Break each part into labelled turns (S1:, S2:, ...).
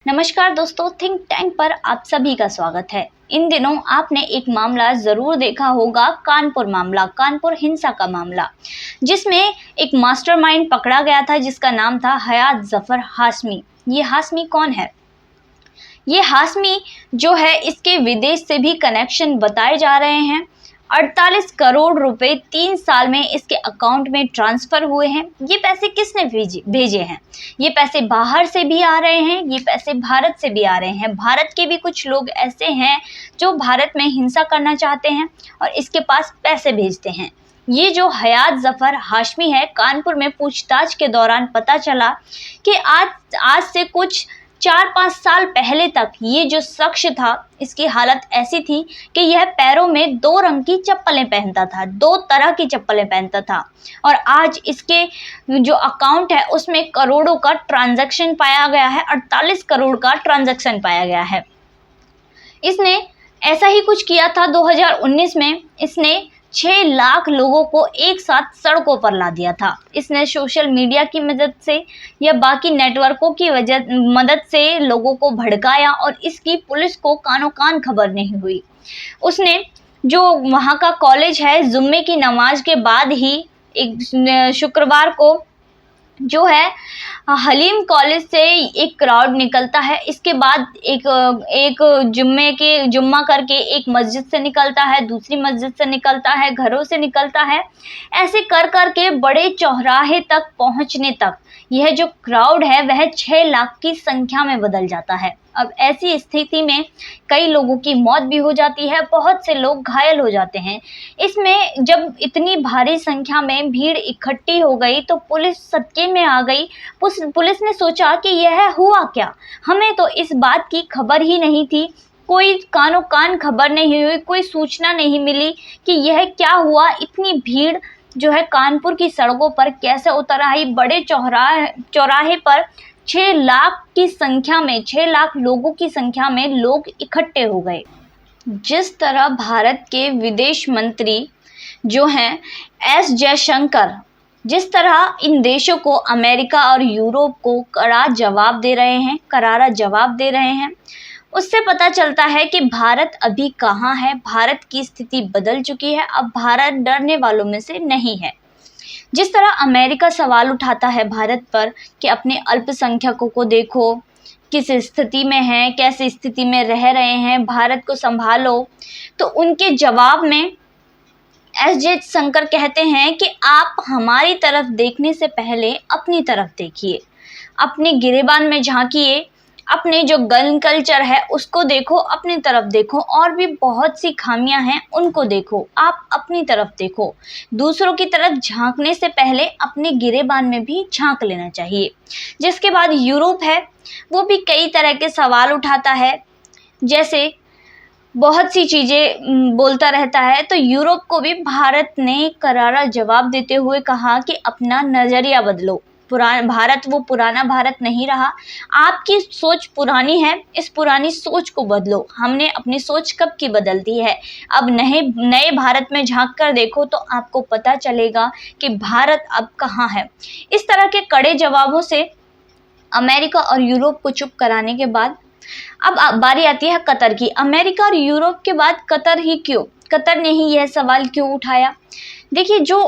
S1: नमस्कार दोस्तों, think tank पर आप सभी का स्वागत है। इन दिनों आपने एक मामला ज़रूर देखा होगा, कानपुर मामला, कानपुर हिंसा का मामला, जिसमें एक मास्टरमाइंड पकड़ा गया था जिसका नाम था हयात जफर हाशमी। ये हाशमी कौन है? ये हाशमी जो है, इसके विदेश से भी कनेक्शन बताए जा रहे हैं। 48 करोड़ रुपए 3 साल में इसके अकाउंट में ट्रांसफ़र हुए हैं। ये पैसे किसने भेजे हैं? ये पैसे बाहर से भी आ रहे हैं, ये पैसे भारत से भी आ रहे हैं। भारत के भी कुछ लोग ऐसे हैं जो भारत में हिंसा करना चाहते हैं और इसके पास पैसे भेजते हैं। ये जो हयात जफर हाशमी है, कानपुर में पूछताछ के दौरान पता चला कि आज से कुछ 4-5 साल पहले तक ये जो शख्स था, इसकी हालत ऐसी थी कि यह पैरों में 2 रंग की चप्पलें पहनता था, 2 तरह की चप्पलें पहनता था। और आज इसके जो अकाउंट है उसमें करोड़ों का ट्रांजैक्शन पाया गया है, 48 करोड़ का ट्रांजैक्शन पाया गया है। इसने ऐसा ही कुछ किया था 2019 में। इसने 6 लाख लोगों को एक साथ सड़कों पर ला दिया था। इसने सोशल मीडिया की मदद से या बाकी नेटवर्कों की मदद से लोगों को भड़काया और इसकी पुलिस को कानो कान खबर नहीं हुई। उसने जो वहाँ का कॉलेज है, जुम्मे की नमाज के बाद ही एक शुक्रवार को जो है हलीम कॉलेज से एक क्राउड निकलता है। इसके बाद एक जुम्मा करके एक मस्जिद से निकलता है, दूसरी मस्जिद से निकलता है, घरों से निकलता है। ऐसे कर के बड़े चौराहे तक पहुंचने तक यह जो क्राउड है वह 6 लाख की संख्या में बदल जाता है। अब ऐसी स्थिति में कई लोगों की मौत भी हो जाती है, बहुत से लोग घायल हो जाते हैं। इसमें जब इतनी भारी संख्या में भीड़ इकट्ठी हो गई तो पुलिस सदके में आ गई। पुलिस ने सोचा कि यह हुआ क्या, हमें तो इस बात की खबर ही नहीं थी, कोई कानो कान खबर नहीं हुई, कोई सूचना नहीं मिली कि यह क्या हुआ। इतनी भीड़ जो है कानपुर की सड़कों पर कैसे उतर आई। बड़े चौराहे पर 6 लाख की संख्या में, 6 लाख लोगों की संख्या में लोग इकट्ठे हो गए। जिस तरह भारत के विदेश मंत्री जो हैं एस जयशंकर, जिस तरह इन देशों को, अमेरिका और यूरोप को करारा जवाब दे रहे हैं, उससे पता चलता है कि भारत अभी कहाँ है। भारत की स्थिति बदल चुकी है। अब भारत डरने वालों में से नहीं है। जिस तरह अमेरिका सवाल उठाता है भारत पर कि अपने अल्पसंख्यकों को देखो, किस स्थिति में हैं, कैसी स्थिति में रह रहे हैं, भारत को संभालो, तो उनके जवाब में एस जयशंकर कहते हैं कि आप हमारी तरफ देखने से पहले अपनी तरफ देखिए, अपने गिरेबान में झांकिए, अपने जो गन कल्चर है उसको देखो, अपनी तरफ देखो, और भी बहुत सी खामियां हैं उनको देखो, आप अपनी तरफ देखो। दूसरों की तरफ झांकने से पहले अपने गिरेबान में भी झांक लेना चाहिए। जिसके बाद यूरोप है, वो भी कई तरह के सवाल उठाता है, जैसे बहुत सी चीज़ें बोलता रहता है। तो यूरोप को भी भारत ने करारा जवाब देते हुए कहा कि अपना नज़रिया बदलो, भारत वो पुराना भारत नहीं रहा, आपकी सोच पुरानी है, इस पुरानी सोच को बदलो। हमने अपनी सोच कब की बदल दी है, अब नए भारत में झांक कर देखो तो आपको पता चलेगा कि भारत अब कहाँ है। इस तरह के कड़े जवाबों से अमेरिका और यूरोप को चुप कराने के बाद अब बारी आती है कतर की। अमेरिका और यूरोप के बाद कतर ही क्यों? कतर ने ही यह सवाल क्यों उठाया? देखिए, जो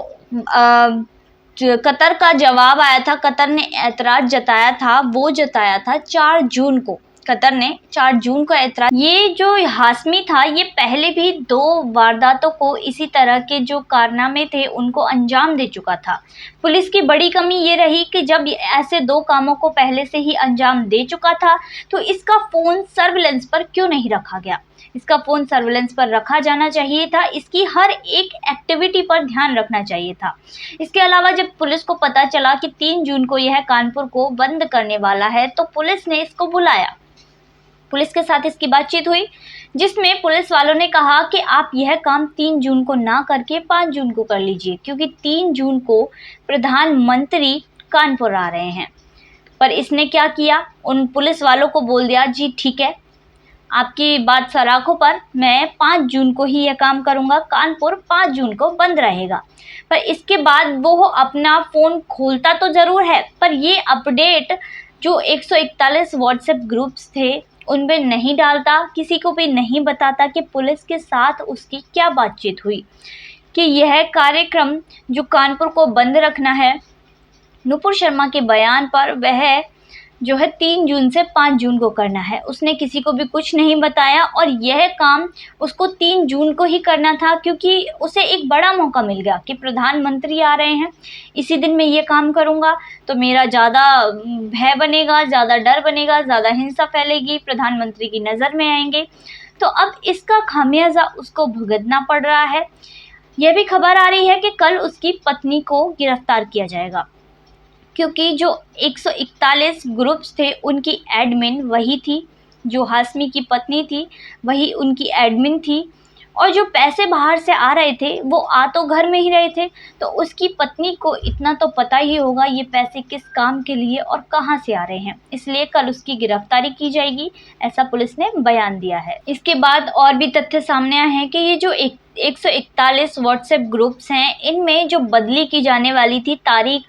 S1: कतर का जवाब आया था, कतर ने ऐतराज़ जताया था, वो जताया था 4 जून को। कतर ने 4 जून को ऐतराज़, ये जो हाशमी था ये पहले भी 2 वारदातों को, इसी तरह के जो कारनामे थे उनको अंजाम दे चुका था। पुलिस की बड़ी कमी ये रही कि जब ऐसे 2 कामों को पहले से ही अंजाम दे चुका था तो इसका फ़ोन सर्विलेंस पर क्यों नहीं रखा गया? इसका फ़ोन सर्विलेंस पर रखा जाना चाहिए था, इसकी हर एक एक्टिविटी पर ध्यान रखना चाहिए था। इसके अलावा जब पुलिस को पता चला कि 3 जून को यह कानपुर को बंद करने वाला है तो पुलिस ने इसको बुलाया, पुलिस के साथ इसकी बातचीत हुई, जिसमें पुलिस वालों ने कहा कि आप यह काम 3 जून को ना करके 5 जून को कर लीजिए, क्योंकि 3 जून को प्रधानमंत्री कानपुर आ रहे हैं। पर इसने क्या किया, उन पुलिस वालों को बोल दिया, जी ठीक है, आपकी बात सराखों पर, मैं 5 जून को ही यह काम करूंगा, कानपुर 5 जून को बंद रहेगा। पर इसके बाद वो अपना फ़ोन खोलता तो ज़रूर है, पर ये अपडेट जो 141 व्हाट्सएप ग्रुप्स थे उनमें नहीं डालता, किसी को भी नहीं बताता कि पुलिस के साथ उसकी क्या बातचीत हुई, कि यह कार्यक्रम जो कानपुर को बंद रखना है नुपुर शर्मा के बयान पर, वह जो है 3 जून से 5 जून को करना है। उसने किसी को भी कुछ नहीं बताया और यह काम उसको 3 जून को ही करना था, क्योंकि उसे एक बड़ा मौका मिल गया कि प्रधानमंत्री आ रहे हैं, इसी दिन मैं ये काम करूँगा तो मेरा ज़्यादा भय बनेगा, ज़्यादा डर बनेगा, ज़्यादा हिंसा फैलेगी, प्रधानमंत्री की नज़र में आएंगे। तो अब इसका खामियाजा उसको भुगतना पड़ रहा है। यह भी खबर आ रही है कि कल उसकी पत्नी को गिरफ्तार किया जाएगा, क्योंकि जो 141 ग्रुप्स थे उनकी एडमिन वही थी, जो हाशमी की पत्नी थी वही उनकी एडमिन थी, और जो पैसे बाहर से आ रहे थे वो आ तो घर में ही रहे थे, तो उसकी पत्नी को इतना तो पता ही होगा ये पैसे किस काम के लिए और कहां से आ रहे हैं, इसलिए कल उसकी गिरफ्तारी की जाएगी, ऐसा पुलिस ने बयान दिया है। इसके बाद और भी तथ्य सामने आए हैं कि ये जो 141 व्हाट्सएप ग्रुप्स हैं, इनमें जो बदली की जाने वाली थी तारीख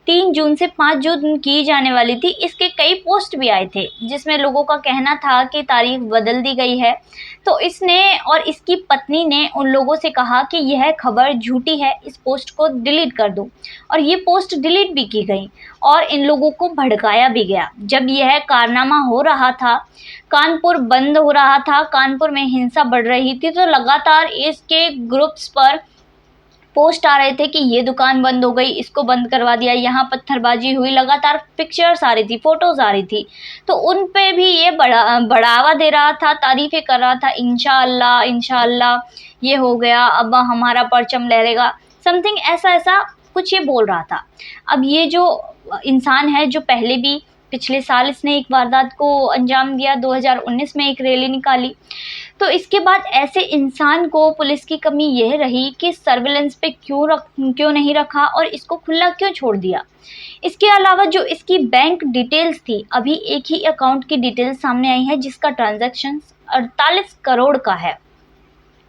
S1: 3 जून से 5 जून की जाने वाली थी, इसके कई पोस्ट भी आए थे जिसमें लोगों का कहना था कि तारीख बदल दी गई है। तो इसने और इसकी पत्नी ने उन लोगों से कहा कि यह खबर झूठी है, इस पोस्ट को डिलीट कर दो, और ये पोस्ट डिलीट भी की गई और इन लोगों को भड़काया भी गया। जब यह कारनामा हो रहा था, कानपुर बंद हो रहा था, कानपुर में हिंसा बढ़ रही थी, तो लगातार इसके ग्रुप्स पर पोस्ट आ रहे थे कि ये दुकान बंद हो गई, इसको बंद करवा दिया, यहाँ पत्थरबाजी हुई, लगातार पिक्चर्स आ रही थी, फोटोज आ रही थी, तो उन पे भी ये बढ़ावा दे रहा था, तारीफ़ें कर रहा था, इंशाअल्लाह इंशाअल्लाह ये हो गया, अब हमारा परचम लहरेगा, समथिंग ऐसा ऐसा कुछ ये बोल रहा था। अब ये जो इंसान है, जो पहले भी पिछले साल इसने एक वारदात को अंजाम दिया, 2019 में एक रैली निकाली, तो इसके बाद ऐसे इंसान को पुलिस की कमी यह रही कि सर्विलेंस पे क्यों नहीं रखा और इसको खुला क्यों छोड़ दिया। इसके अलावा जो इसकी बैंक डिटेल्स थी, अभी एक ही अकाउंट की डिटेल्स सामने आई है जिसका ट्रांजैक्शन 48 करोड़ का है।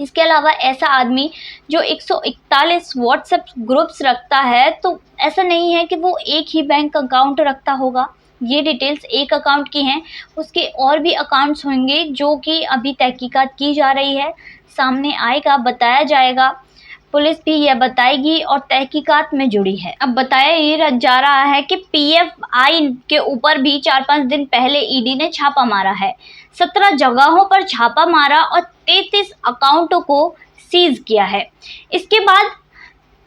S1: इसके अलावा ऐसा आदमी जो 141 व्हाट्सएप ग्रुप्स रखता है, तो ऐसा नहीं है कि वो एक ही बैंक अकाउंट रखता होगा, ये डिटेल्स एक अकाउंट की हैं, उसके और भी अकाउंट्स होंगे जो कि अभी तहकीकात की जा रही है, सामने आएगा, बताया जाएगा, पुलिस भी यह बताएगी और तहकीकात में जुड़ी है। अब बताया ये जा रहा है कि PFI के ऊपर भी 4-5 दिन पहले ईडी ने छापा मारा है, 17 जगहों पर छापा मारा और 33 अकाउंटों को सीज किया है। इसके बाद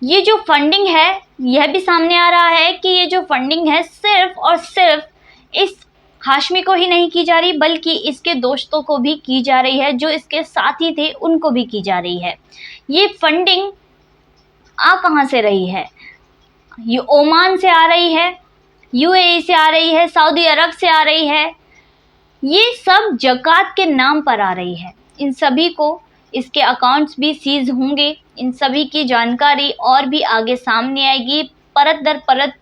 S1: ये जो फंडिंग है, यह भी सामने आ रहा है कि ये जो फंडिंग है सिर्फ और सिर्फ इस हाशमी को ही नहीं की जा रही, बल्कि इसके दोस्तों को भी की जा रही है, जो इसके साथी थे उनको भी की जा रही है। ये फंडिंग आ कहाँ से रही है? ये ओमान से आ रही है, UAE से आ रही है, सऊदी अरब से आ रही है, ये सब ज़कात के नाम पर आ रही है। इन सभी को इसके अकाउंट्स भी सीज होंगे, इन सभी की जानकारी और भी आगे सामने आएगी, परत दर परत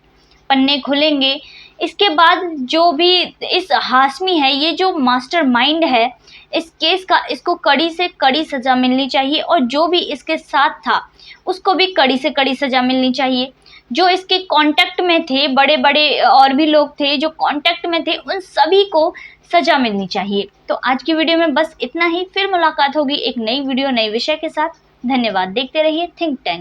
S1: पन्ने खुलेंगे। इसके बाद जो भी इस हाशमी है, ये जो मास्टरमाइंड है इस केस का, इसको कड़ी से कड़ी सज़ा मिलनी चाहिए, और जो भी इसके साथ था उसको भी कड़ी से कड़ी सज़ा मिलनी चाहिए। जो इसके कांटेक्ट में थे, बड़े बड़े और भी लोग थे जो कांटेक्ट में थे, उन सभी को सज़ा मिलनी चाहिए। तो आज की वीडियो में बस इतना ही, फिर मुलाकात होगी एक नई वीडियो नए विषय के साथ। धन्यवाद, देखते रहिए थिंक टैंक।